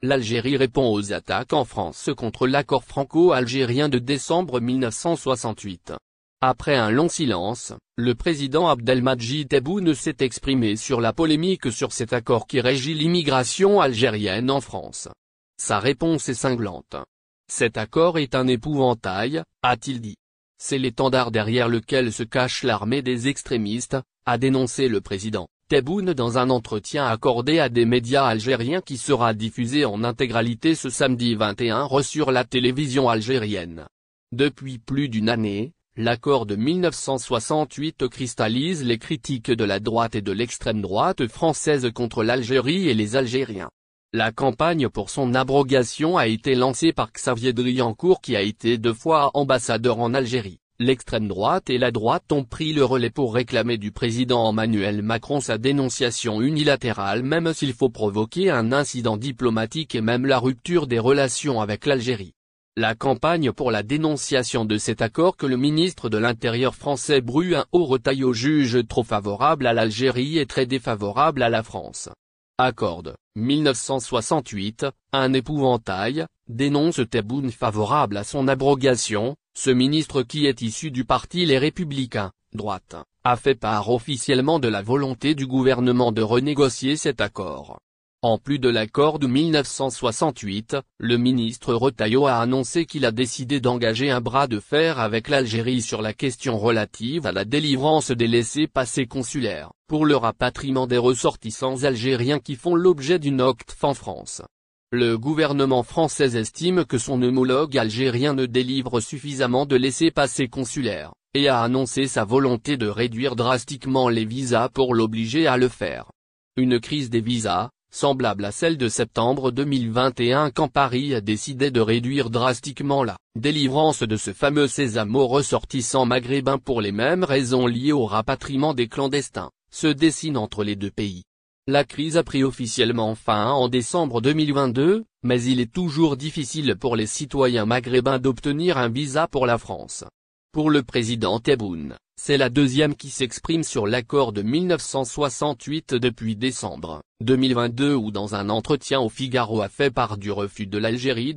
l'Algérie répond aux attaques en France contre l'accord franco-algérien de décembre 1968. Après un long silence, le président Abdelmadjid Tebboune s'est exprimé sur la polémique sur cet accord qui régit l'immigration algérienne en France. Sa réponse est cinglante. Cet accord est un épouvantail, a-t-il dit. C'est l'étendard derrière lequel se cache l'armée des extrémistes, a dénoncé le président Tebboune dans un entretien accordé à des médias algériens qui sera diffusé en intégralité ce samedi 21 sur la télévision algérienne. Depuis plus d'une année, l'accord de 1968 cristallise les critiques de la droite et de l'extrême droite française contre l'Algérie et les Algériens. La campagne pour son abrogation a été lancée par Xavier Driancourt qui a été 2 fois ambassadeur en Algérie. L'extrême droite et la droite ont pris le relais pour réclamer du président Emmanuel Macron sa dénonciation unilatérale même s'il faut provoquer un incident diplomatique et même la rupture des relations avec l'Algérie. La campagne pour la dénonciation de cet accord que le ministre de l'Intérieur français Bruno Retailleau juge trop favorable à l'Algérie et très défavorable à la France. Accorde, 1968, un épouvantail, dénonce Tebboune favorable à son abrogation. Ce ministre qui est issu du parti Les Républicains, droite, a fait part officiellement de la volonté du gouvernement de renégocier cet accord. En plus de l'accord de 1968, le ministre Retailleau a annoncé qu'il a décidé d'engager un bras de fer avec l'Algérie sur la question relative à la délivrance des laissez-passer consulaires, pour le rapatriement des ressortissants algériens qui font l'objet d'une OQTF en France. Le gouvernement français estime que son homologue algérien ne délivre suffisamment de laissez-passer consulaires, et a annoncé sa volonté de réduire drastiquement les visas pour l'obliger à le faire. Une crise des visas, semblable à celle de septembre 2021 quand Paris a décidé de réduire drastiquement la délivrance de ce fameux sésame aux ressortissants maghrébins pour les mêmes raisons liées au rapatriement des clandestins, se dessine entre les deux pays. La crise a pris officiellement fin en décembre 2022, mais il est toujours difficile pour les citoyens maghrébins d'obtenir un visa pour la France. Pour le président Tebboune, c'est la deuxième qui s'exprime sur l'accord de 1968 depuis décembre 2022 où dans un entretien au Figaro a fait part du refus de l'Algérie